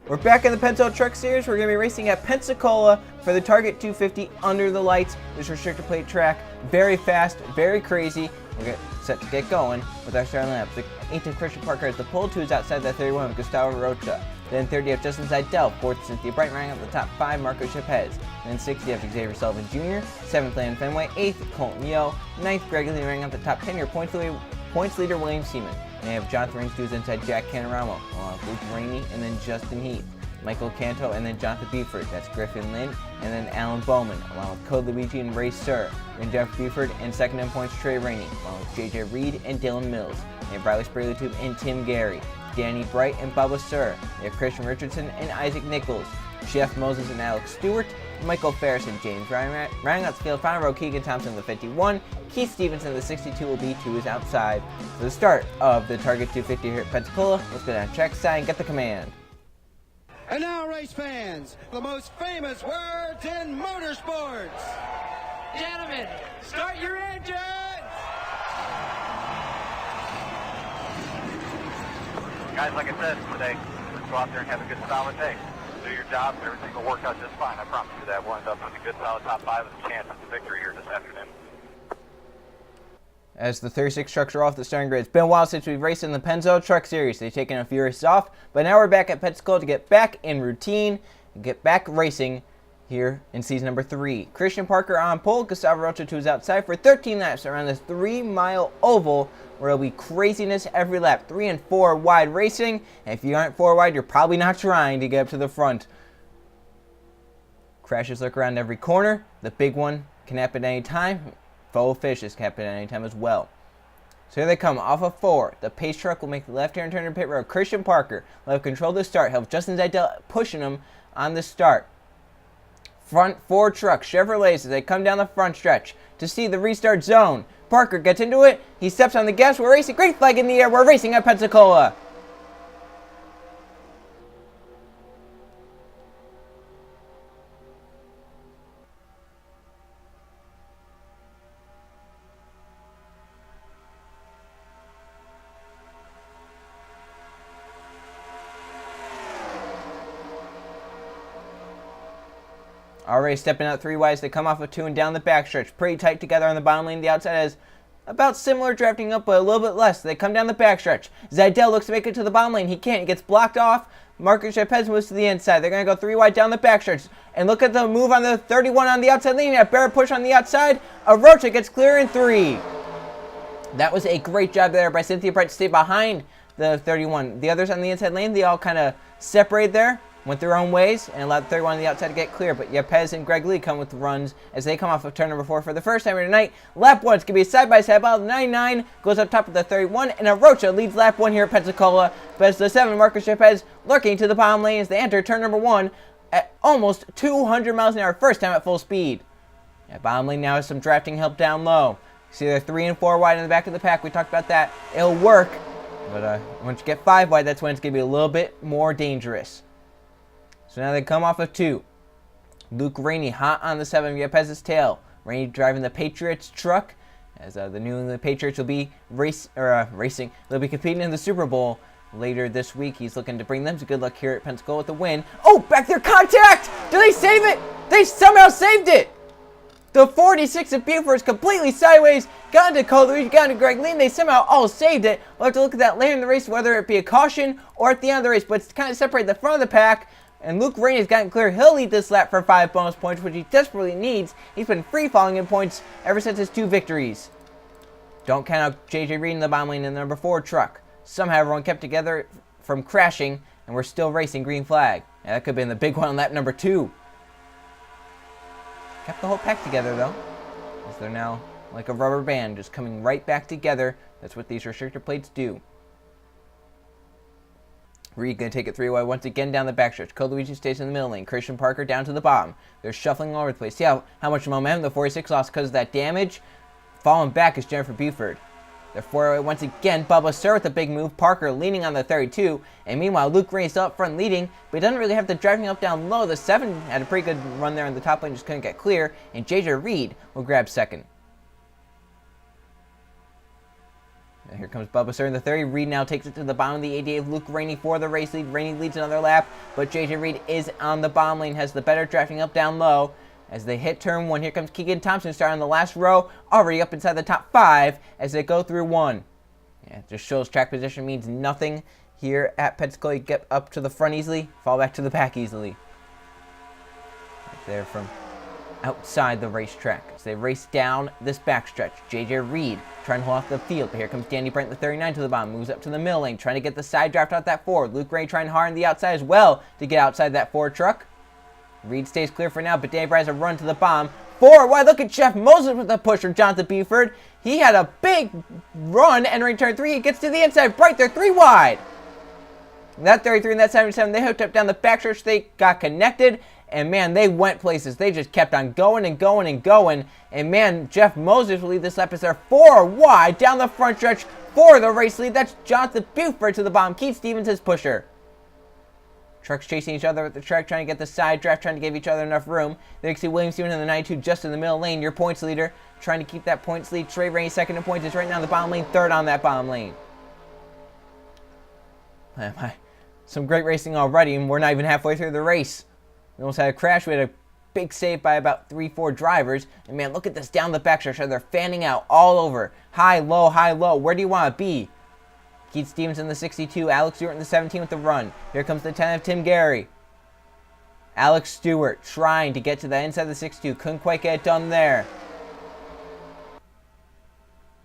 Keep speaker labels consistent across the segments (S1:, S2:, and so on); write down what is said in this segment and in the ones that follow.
S1: We're back in the Pennzoil Truck Series. We're going to be racing at Pensacola for the Target 250 under the lights. This restrictor plate track, very fast, very crazy. We're set to get going with our starting lap. The 18th Christian Parker has the pole. 2 is outside that 31 with Gustavo Rocha. Then 30 of Justin Seidel. 4th Cynthia Bright, running up the top 5, Marco Chapez. Then 60 of Xavier Sullivan Jr. 7th Landon Fenway. 8th Colton Yo. 9th Greg Lee, running up the top 10. Your points leader William Seaman. And they have Jonathan Rings, 2 is inside Jack Canaramo, along with Luke Rainey, and then Justin Heath. Michael Canto, and then Jonathan Beeford. That's Griffin Lynn, and then Alan Bowman, along with Code Luigi and Ray Sir. And Jeff Beeford, and second in points Trey Rainey, along with JJ Reed and Dylan Mills. They have Riley Sprayletube and Tim Gary. Danny Bright and Bubba Sir. They have Christian Richardson and Isaac Nichols. Jeff Moses and Alex Stewart. Michael Ferris and James Ryan. Rounding out the field, final row, Keegan Thompson, the 51. Keith Stevenson, the 62, will be 2 is outside. For the start of the Target 250 here at Pensacola, let's go down track side and get the command.
S2: And now, race fans, the most famous words in motorsports.
S3: Gentlemen, start your engines!
S4: Guys, like I said today, let's go out there and have a good solid day. Do your job, everything will work out just fine. I promise you that. We'll end up with a good solid top 5 with a chance at the victory here this afternoon.
S1: As the 36 trucks are off the starting grid. It's been a while since we've raced in the Pennzoil Truck Series. They've taken a few races off, but now we're back at Pensacola to get back in routine and get back racing here in season number 3. Christian Parker on pole, Gustavo Rocha 2 is outside for 13 laps around this 3-mile oval where it'll be craziness every lap. 3 and 4 wide racing, and if you aren't 4 wide, you're probably not trying to get up to the front. Crashes lurk around every corner. The big one can happen at any time. Faux fishes can happen at any time as well. So here they come, off of 4. The pace truck will make the left-hand turn to pit road. Christian Parker will have control the start. He'll have Justin Seidel pushing him on the start. Front 4 trucks, Chevrolets, as they come down the front stretch to see the restart zone. Parker gets into it. He steps on the gas. We're racing. Great flag in the air. We're racing at Pensacola. Already stepping out 3 wides, they come off of 2 and down the backstretch. Pretty tight together on the bottom lane. The outside has about similar drafting up, but a little bit less. They come down the backstretch. Seidel looks to make it to the bottom lane. He can't. He gets blocked off. Marcus Chapez moves to the inside. They're going to go 3 wide down the backstretch. And look at the move on the 31 on the outside lane. A bear push on the outside. Rocha gets clear in 3. That was a great job there by Cynthia Bright to stay behind the 31. The others on the inside lane, they all kind of separated there. Went their own ways and allowed the 31 on the outside to get clear. But Yepez and Greg Lee come with the runs as they come off of turn number 4 for the first time here tonight. Lap 1 is going to be a side-by-side battle. The 99 goes up top of the 31, and Rocha leads lap 1 here at Pensacola. But it's the 7, Marcus Yepez, lurking to the bottom lane as they enter turn number 1 at almost 200 miles an hour, first time at full speed. At bottom lane now has some drafting help down low. See, they're 3 and 4 wide in the back of the pack. We talked about that. It'll work, but once you get 5 wide, that's when it's going to be a little bit more dangerous. So now they come off of 2. Luke Rainey hot on the 7 of Yepez's tail. Rainey driving the Patriots truck as the New England Patriots will be racing. They'll be competing in the Super Bowl later this week. He's looking to bring them some good luck here at Pensacola with the win. Oh, back there, contact! Do they save it? They somehow saved it! The 46 of Buford is completely sideways. Got into Cole Luigi, got into Greg Lee. They somehow all saved it. We'll have to look at that later in the race, whether it be a caution or at the end of the race. But it's kind of separate the front of the pack. And Luke Rainey has gotten clear. He'll lead this lap for 5 bonus points, which he desperately needs. He's been free-falling in points ever since his 2 victories. Don't count out JJ Reed in the bottom lane in the number 4 truck. Somehow everyone kept together from crashing, and we're still racing green flag. Yeah, that could have been the big one on lap number 2. Kept the whole pack together, though, as they're now like a rubber band, just coming right back together. That's what these restrictor plates do. Reed going to take it 3 wide once again down the backstretch. Code Luigi stays in the middle lane. Christian Parker down to the bottom. They're shuffling all over the place. See how much momentum the 46 lost because of that damage? Falling back is Jennifer Buford. They're 4 wide once again. Bubba Sir with a big move. Parker leaning on the 32. And meanwhile, Luke Rainey still up front leading, but he doesn't really have the driving up down low. The 7 had a pretty good run there in the top lane, just couldn't get clear. And JJ Reed will grab second. Here comes Bubba Sir in the 30. Reed now takes it to the bottom of the 88. Luke Rainey for the race lead. Rainey leads another lap, but JJ Reed is on the bottom lane, has the better drafting up down low. As they hit turn 1, here comes Keegan Thompson starting on the last row, already up inside the top 5 as they go through 1. Yeah, it just shows track position means nothing here at Pensacola. You get up to the front easily, fall back to the back easily. Right there from outside the racetrack as they race down this backstretch. JJ Reed trying to hold off the field, but here comes Danny Brent, the 39 to the bottom, moves up to the middle lane, trying to get the side draft out that Ford. Luke Ray trying hard on the outside as well to get outside that Ford truck. Reed stays clear for now, but Danny Brent has a run to the bottom. 4 wide, look at Jeff Moses with the push from Jonathan Buford. He had a big run entering turn 3. He gets to the inside, right there, 3 wide. That 33 and that 77, they hooked up down the backstretch. They got connected. And, man, they went places. They just kept on going and going and going. And, man, Jeff Moses will lead this lap as they're 4 wide down the front stretch for the race lead. That's Jonathan Buford to the bottom. Keith Stevens, his pusher. Trucks chasing each other at the track, trying to get the side draft, trying to give each other enough room. There you can see William Stevens in the 92 just in the middle lane. Your points leader trying to keep that points lead. Trey Rainey second in points is right now in the bottom lane, 3rd on that bottom lane. Some great racing already, and we're not even halfway through the race. We almost had a crash. We had a big save by about 3-4 drivers. And, man, look at this down the backstretch. They're fanning out all over. High, low, high, low. Where do you want to be? Keith Stevens in the 62. Alex Stewart in the 17 with the run. Here comes the 10 of Tim Gary. Alex Stewart trying to get to the inside of the 62. Couldn't quite get it done there.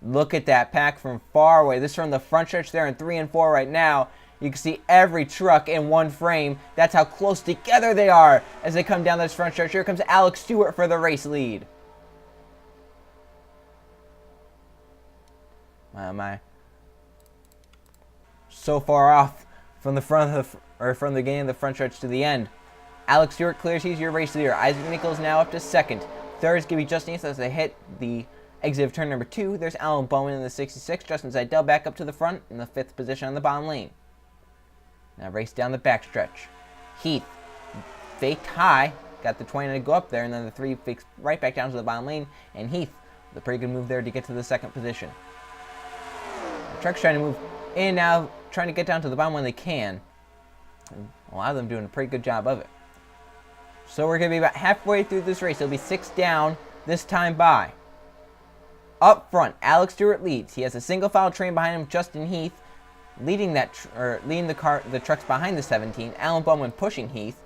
S1: Look at that pack from far away. This is from the front stretch there in 3 and 4 right now. You can see every truck in one frame. That's how close together they are as they come down this front stretch. Here comes Alex Stewart for the race lead. My. So far off from the front of from the beginning of the front stretch to the end. Alex Stewart clears. He's your race leader. Isaac Nichols now up to 2nd. 3rd is going to be Justin East as they hit the exit of turn number 2. There's Alan Bowman in the 66. Justin Zidell back up to the front in the 5th position on the bottom lane. Now race down the backstretch. Heath faked high, got the 20 to go up there, and then the 3 fakes right back down to the bottom lane. And Heath, with a pretty good move there to get to the 2nd position. The truck's trying to move in now, trying to get down to the bottom when they can. And a lot of them doing a pretty good job of it. So we're going to be about halfway through this race. It'll be 6 down this time by. Up front, Alex Stewart leads. He has a single file train behind him, Justin Heath. Leading the trucks behind the 17, Alan Bowman pushing Heath,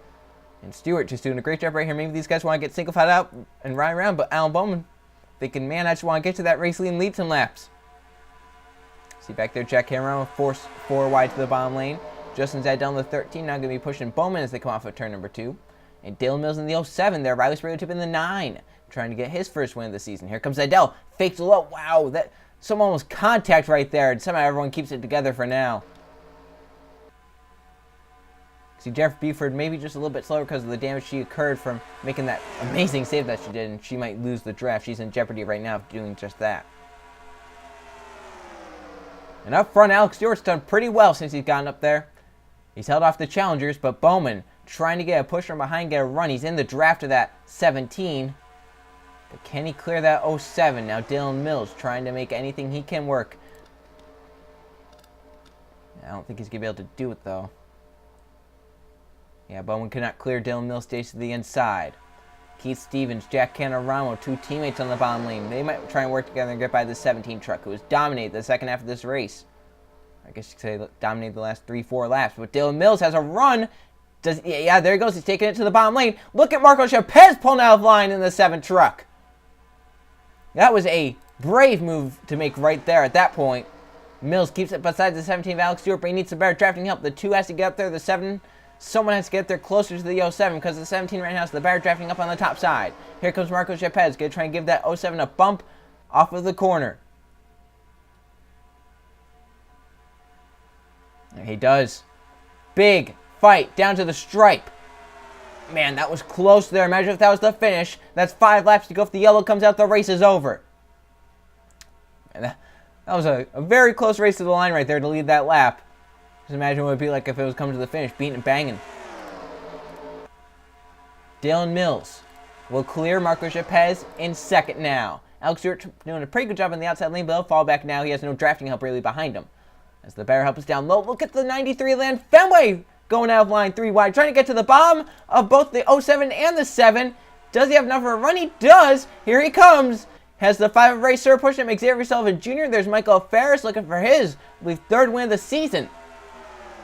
S1: and Stewart just doing a great job right here. Maybe these guys want to get single file out and ride around, but Alan Bowman thinking, man, I just want to get to that race lead and lead some laps. See back there, Jack Cameron with 4 wide to the bottom lane. Justin Zidell in the 13, now going to be pushing Bowman as they come off of turn number 2. And Dylan Mills in the 07 there. Riley Sprague in the 9, trying to get his first win of the season. Here comes Zidell, fakes low. Wow, that. Someone was contact right there, and somehow everyone keeps it together for now. See, Jeff Buford maybe just a little bit slower because of the damage she occurred from making that amazing save that she did, and she might lose the draft. She's in jeopardy right now of doing just that. And up front, Alex Stewart's done pretty well since he's gotten up there. He's held off the challengers, but Bowman trying to get a push from behind, get a run. He's in the draft of that 17. But can he clear that 07? Now Dylan Mills trying to make anything he can work. I don't think he's going to be able to do it, though. Yeah, Bowman cannot clear. Dylan Mills stays to the inside. Keith Stevens, Jack Canaramo, 2 teammates on the bottom lane. They might try and work together and get by the 17 truck, who has dominated the second half of this race. I guess you could say dominated the last 3-4 laps. But Dylan Mills has a run. Yeah, there he goes. He's taking it to the bottom lane. Look at Marco Chapez pulling out of line in the 7 truck. That was a brave move to make right there at that point. Mills keeps it beside the 17 of Alex Stewart, but he needs some better drafting help. The 2 has to get up there. The 7, someone has to get there closer to the 07 because the 17 right now is the better drafting up on the top side. Here comes Marco Chapez. Going to try and give that 07 a bump off of the corner. There he does. Big fight down to the stripe. Man, that was close there. Imagine if that was the finish. That's 5 laps to go. If the yellow comes out, the race is over. And that was a very close race to the line right there to lead that lap. Just imagine what it would be like if it was coming to the finish, beating and banging. Dylan Mills will clear Marco Chapez in 2nd now. Alex Stewart doing a pretty good job on the outside lane, but he'll fall back now. He has no drafting help really behind him. As the barrier help is down low, look at the 93 land. Fenway going out of line 3 wide, trying to get to the bottom of both the 07 and the 7. Does he have enough for a run? He does. Here he comes. Has the 5 of Racer pushing him. Xavier Sullivan Jr. There's Michael Ferris looking for his, I believe, 3rd win of the season.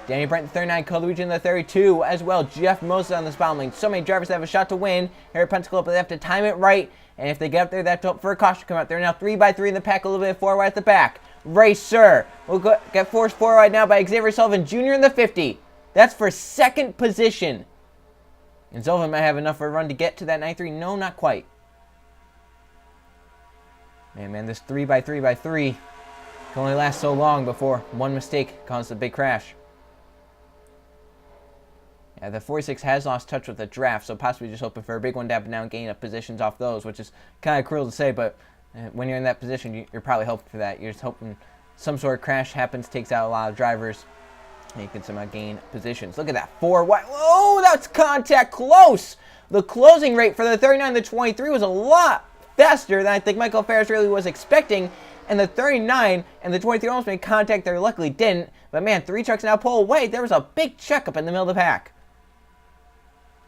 S1: Danny Brent, the 39, Cole Luigi in the 32 as well. Jeff Moses on this bottom lane. So many drivers that have a shot to win here at Pensacola, but they have to time it right. And if they get up there, they have to hope for a caution to come out. They're now 3 by 3 in the pack, a little bit 4 wide at the back. Racer will get forced 4 wide now by Xavier Sullivan Jr. in the 50. That's for 2nd position. And Sullivan might have enough for a run to get to that 93. No, not quite. Man, this 3 by 3 by 3 can only last so long before one mistake causes a big crash. Yeah, the 46 has lost touch with the draft, so possibly just hoping for a big one to happen now and gain up positions off those, which is kind of cruel to say, but when you're in that position, you're probably hoping for that. You're just hoping some sort of crash happens, takes out a lot of drivers, and you can somehow gain positions. Look at that 4 wide. Oh, that's contact close! The closing rate for the 39 and the 23 was a lot faster than I think Michael Ferris really was expecting, and the 39 and the 23 almost made contact there. Luckily didn't, but man, 3 trucks now pull away. There was a big checkup in the middle of the pack.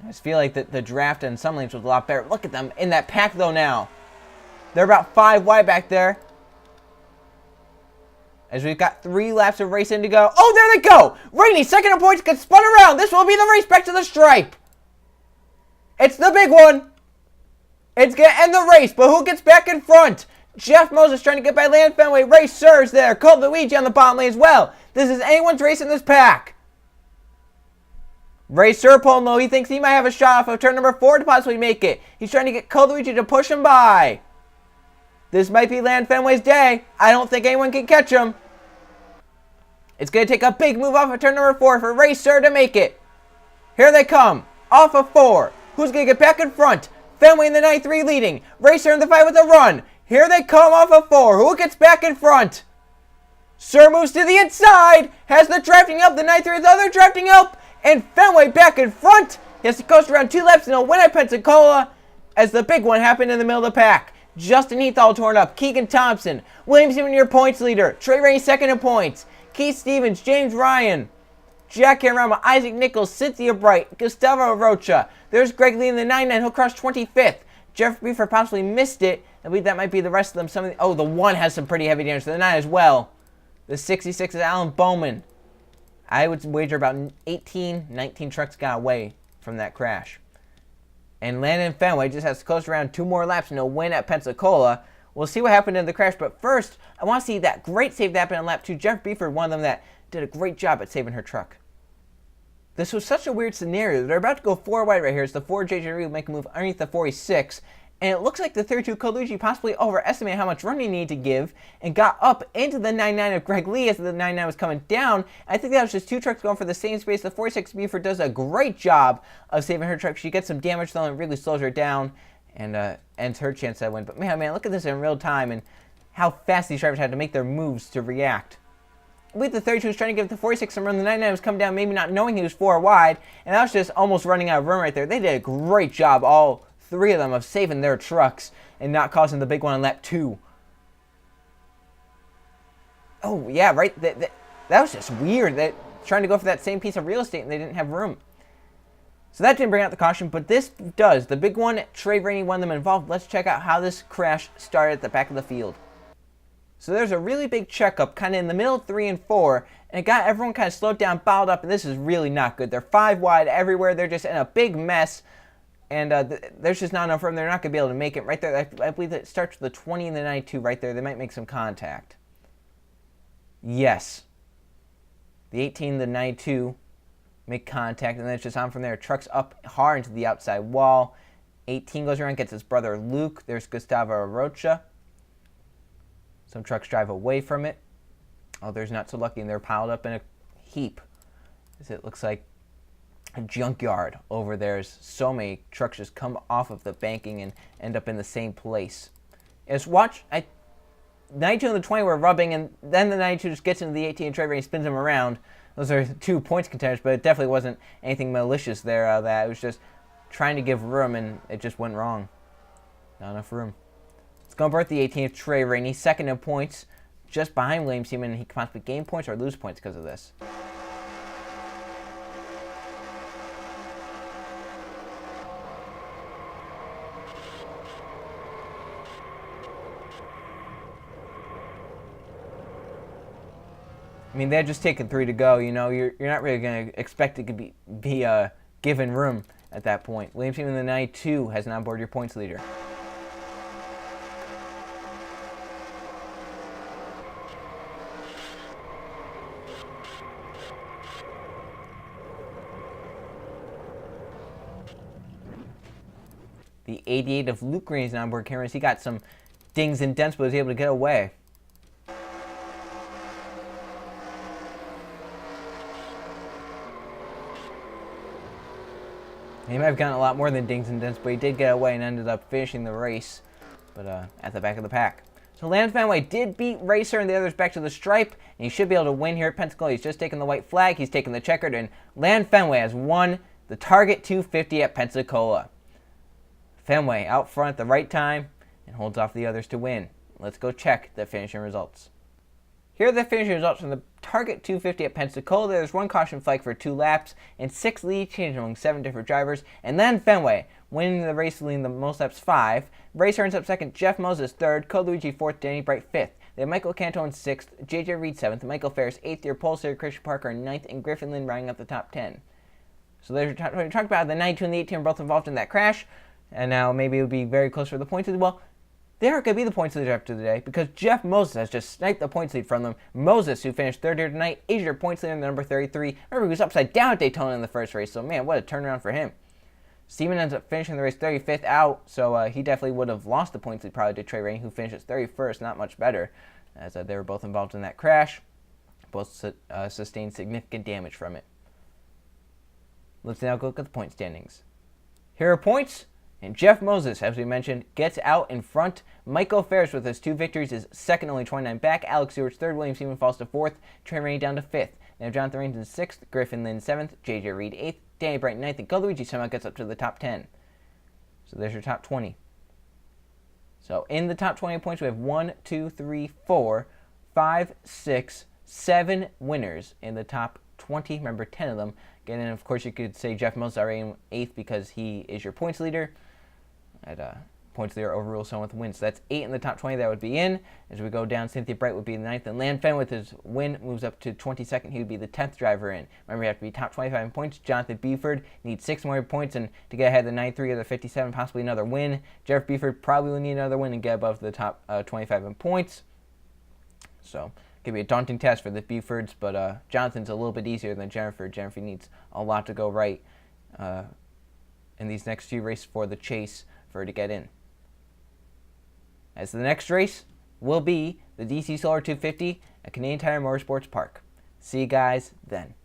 S1: I just feel like the draft in some lanes was a lot better. Look at them in that pack, though, now. They're about 5 wide back there. As we've got 3 laps of racing to go. Oh, there they go! Rainey, 2nd in points, gets spun around. This will be the race back to the stripe. It's the big one. It's going to end the race, but who gets back in front? Jeff Moses trying to get by Land Fenway. Race Serge there. Cole Luigi on the bottom lane as well. This is anyone's race in this pack. Ray Serpol, though, he thinks he might have a shot off of turn number 4 to possibly make it. He's trying to get Cole Luigi to push him by. This might be Land Fenway's day. I don't think anyone can catch him. It's going to take a big move off of turn number 4 for Ray Ser to make it. Here they come. Off of 4. Who's going to get back in front? Fenway in the 93 leading. Ray Ser in the fight with a run. Here they come off of 4. Who gets back in front? Ser moves to the inside. Has the drafting up. The 93 is the other drafting up. And Fenway back in front. He has to coast around 2 laps and he'll win at Pensacola as the big one happened in the middle of the pack. Justin Heath all torn up. Keegan Thompson. Williams even your points leader. Trey Rainey 2nd in points. Keith Stevens. James Ryan. Jack Camarama. Isaac Nichols. Cynthia Bright. Gustavo Rocha. There's Greg Lee in the 99. He'll cross 25th. Jeff Beaver possibly missed it. I believe that might be the rest of them. Oh, the 1 has some pretty heavy damage to the 9 as well. The 66 is Alan Bowman. I would wager about 18, 19 trucks got away from that crash. And Landon Fenway just has to coast around 2 more laps and he'll win at Pensacola. We'll see what happened in the crash, but first, I want to see that great save that happened in lap 2. Jeff Beeford, one of them that did a great job at saving her truck. This was such a weird scenario. They're about to go 4 wide right here as the 4 JJ will make a move underneath the 46. And it looks like the 32 Cole Luigi possibly overestimated how much run he needed to give and got up into the 99 of Greg Lee as the 99 was coming down. I think that was just 2 trucks going for the same space. The 46 Buford does a great job of saving her truck. She gets some damage though and really slows her down and ends her chance at win. But man, look at this in real time and how fast these drivers had to make their moves to react. I believe the 32 was trying to give the 46 some run. The 99 was coming down, maybe not knowing he was 4 wide. And that was just almost running out of room right there. They did a great job, all 3 of them, of saving their trucks and not causing the big one on lap 2. Oh, yeah, right. That was just weird. That trying to go for that same piece of real estate and they didn't have room. So that didn't bring out the caution, but this does. The big one, Trey Rainey, one of them involved. Let's check out how this crash started at the back of the field. So there's a really big checkup kind of in the middle of 3 and 4, and it got everyone kind of slowed down, bottled up, and this is really not good. They're 5 wide everywhere. They're just in a big mess. And there's just not enough room. They're not going to be able to make it. Right there, I believe it starts with the 20 and the 92 right there. They might make some contact. Yes. The 18 and the 92 make contact, and then it's just on from there. Trucks up hard into the outside wall. 18 goes around, gets his brother Luke. There's Gustavo Rocha. Some trucks drive away from it. Oh, there's Not So Lucky, and they're piled up in a heap. As it looks like a junkyard over there. So many trucks just come off of the banking and end up in the same place. As watch, 92 and the 20 were rubbing, and then the 92 just gets into the 18 and Trey Rainey spins him around. Those are 2 points contenders, but it definitely wasn't anything malicious there. That it was just trying to give room, and it just went wrong. Not enough room. Let's Scumbert, the 18th, Trey Rainey, second in points, just behind William Seaman, and he can possibly gain points or lose points because of this. I mean, they're just taking 3 to go. You know, you're not really going to expect it to be given room at that point. William Seaman, the 92, has now boarded your points leader. The 88 of Luke Green is now on board cameras. He got some dings and dents, but was able to get away. He might have gotten a lot more than dings and dents, but he did get away and ended up finishing the race, but at the back of the pack. So Landon Fenway did beat Racer and the others back to the stripe, and he should be able to win here at Pensacola. He's just taken the white flag, he's taken the checkered, and Landon Fenway has won the Target 250 at Pensacola. Fenway out front at the right time and holds off the others to win. Let's go check the finishing results. Here are the finishing results from the Target 250 at Pensacola. There's 1 caution flag for 2 laps and 6 lead changes among 7 different drivers. And then Fenway winning the race, leading the most laps 5. Racer ends up second, Jeff Moses 3rd, Coluigi 4th, Danny Bright 5th. They have Michael Cantone 6th, JJ Reed 7th, Michael Ferris 8th, your pole sitter Christian Parker 9th, and Griffin Lynn rounding up the top 10. So there's what we talked about. The 92 and the 18 were both involved in that crash. And now maybe it would be very close for the points. Well, they aren't going to be the points leader after the day because Jeff Moses has just sniped the points lead from them. Moses, who finished 3rd here tonight, is your points leader in the number 33. Remember, he was upside down at Daytona in the first race, so man, what a turnaround for him. Seaman ends up finishing the race 35th out, so he definitely would have lost the points lead probably to Trey Rainey, who finished 31st, not much better, as they were both involved in that crash. Both sustained significant damage from it. Let's now go look at the point standings. Here are points. And Jeff Moses, as we mentioned, gets out in front. Michael Ferris with his 2 victories is second, only 29 back. Alex Stewart's 3rd. William Seaman falls to 4th. Trey Rainey down to 5th. Now Jonathan Rains in 6th. Griffin Lynn 7th. JJ Reed 8th. Danny Bright 9th. And Coluigi somehow gets up to the top 10. So there's your top 20. So in the top 20 points, we have 1, 2, 3, 4, 5, 6, 7 winners in the top 20. Remember, 10 of them. Again, and of course, you could say Jeff Moses already in 8th because he is your points leader. At points leader overrules someone with wins. So that's 8 in the top 20 that would be in. As we go down, Cynthia Bright would be in 9th. And Landon Fenway with his win moves up to 22nd. He would be the 10th driver in. Remember, you have to be top 25 in points. Jonathan Beeford needs 6 more points and to get ahead of the 93 or the 57, possibly another win. Jeff Beeford probably will need another win and get above the top 25 in points. So it could be a daunting task for the Beefords, but Jonathan's a little bit easier than Jennifer. Jennifer needs a lot to go right in these next few races for the chase for her to get in. As the next race will be the DC Solar 250 at Canadian Tire Motorsports Park. See you guys then.